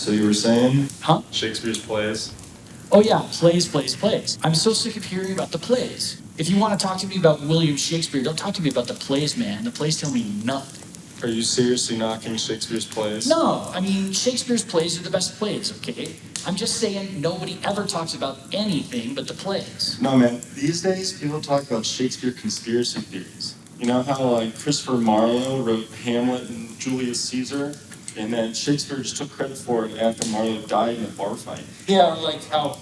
So you were saying? Huh? Shakespeare's plays? Oh yeah, plays. I'm so sick of hearing about the plays. If you want to talk to me about William Shakespeare, don't talk to me about the plays, man. The plays tell me nothing. Are you seriously knocking Shakespeare's plays? No, I mean, Shakespeare's plays are the best plays, okay? I'm just saying nobody ever talks about anything but the plays. No, man. These days, people talk about Shakespeare conspiracy theories. You know how, like, Christopher Marlowe wrote Hamlet and Julius Caesar? And then Shakespeare just took credit for it after Marlowe died in a bar fight. Yeah, or like how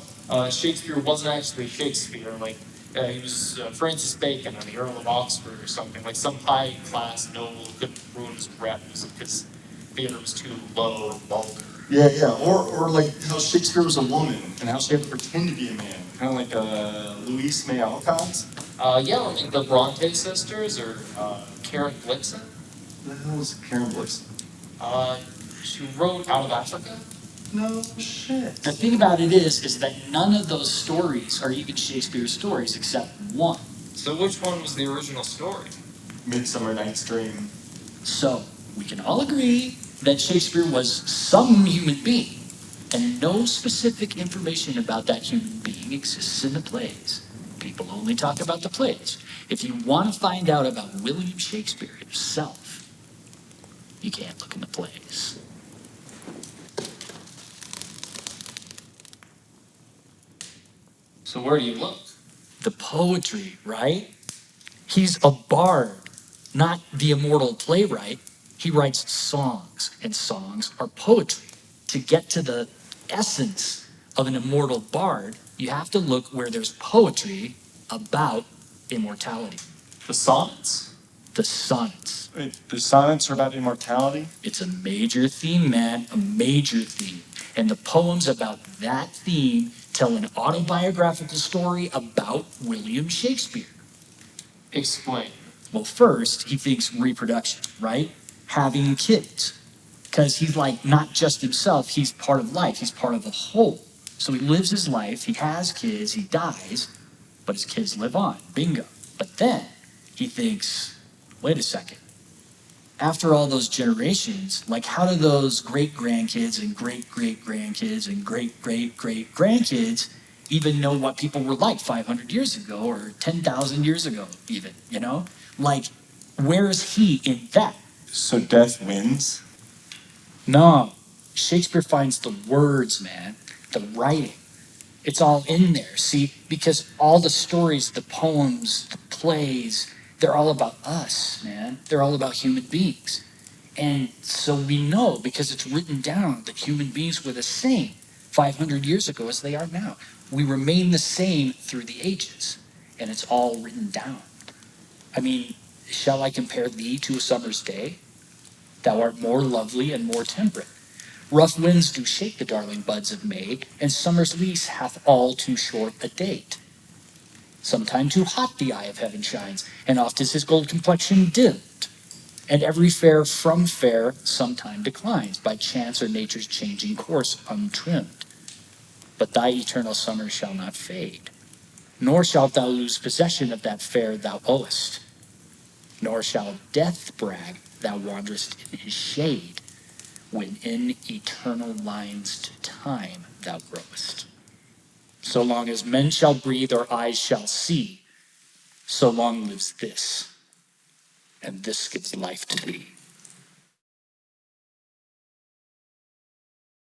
Shakespeare wasn't actually Shakespeare. Like he was Francis Bacon or the Earl of Oxford or something. Like some high-class noble couldn't ruin his rep because theater was too low and vulgar. Yeah. Or like how Shakespeare was a woman and how she had to pretend to be a man. Kind of like Louise May Alcott. Yeah, or like the Bronte sisters or Karen Blixen. Who the hell is Karen Blixen? She wrote Out of Africa. No shit. The thing about it is that none of those stories are even Shakespeare's stories except one. So which one was the original story? Midsummer Night's Dream. So, we can all agree that Shakespeare was some human being, and no specific information about that human being exists in the plays. People only talk about the plays. If you want to find out about William Shakespeare himself, you can't look in the plays. So where do you look? The poetry, right? He's a bard, not the immortal playwright. He writes songs, and songs are poetry. To get to the essence of an immortal bard, you have to look where there's poetry about immortality. The sonnets? The sonnets. Wait, the sonnets are about immortality? It's a major theme, man, a major theme. And the poems about that theme tell an autobiographical story about William Shakespeare. Explain. Well, first, he thinks reproduction, right? Having kids. Because he's like not just himself, he's part of life, he's part of the whole. So he lives his life, he has kids, he dies, but his kids live on. Bingo. But then he thinks, wait a second. After all those generations, like how do those great-grandkids and great-great-grandkids and great-great-great-grandkids even know what people were like 500 years ago or 10,000 years ago even, you know? Like, where is he in that? So death wins? No, Shakespeare finds the words, man, the writing. It's all in there, see? Because all the stories, the poems, the plays, they're all about us, man. They're all about human beings. And so we know, because it's written down, that human beings were the same 500 years ago as they are now. We remain the same through the ages, and it's all written down. I mean, shall I compare thee to a summer's day? Thou art more lovely and more temperate. Rough winds do shake the darling buds of May, and summer's lease hath all too short a date. Sometime too hot the eye of heaven shines, and oft is his gold complexion dimmed. And every fair from fair sometime declines, by chance or nature's changing course untrimmed. But thy eternal summer shall not fade, nor shalt thou lose possession of that fair thou owest, nor shall death brag thou wanderest in his shade, when in eternal lines to time thou growest. So long as men shall breathe or eyes shall see, so long lives this, and this gives life to thee.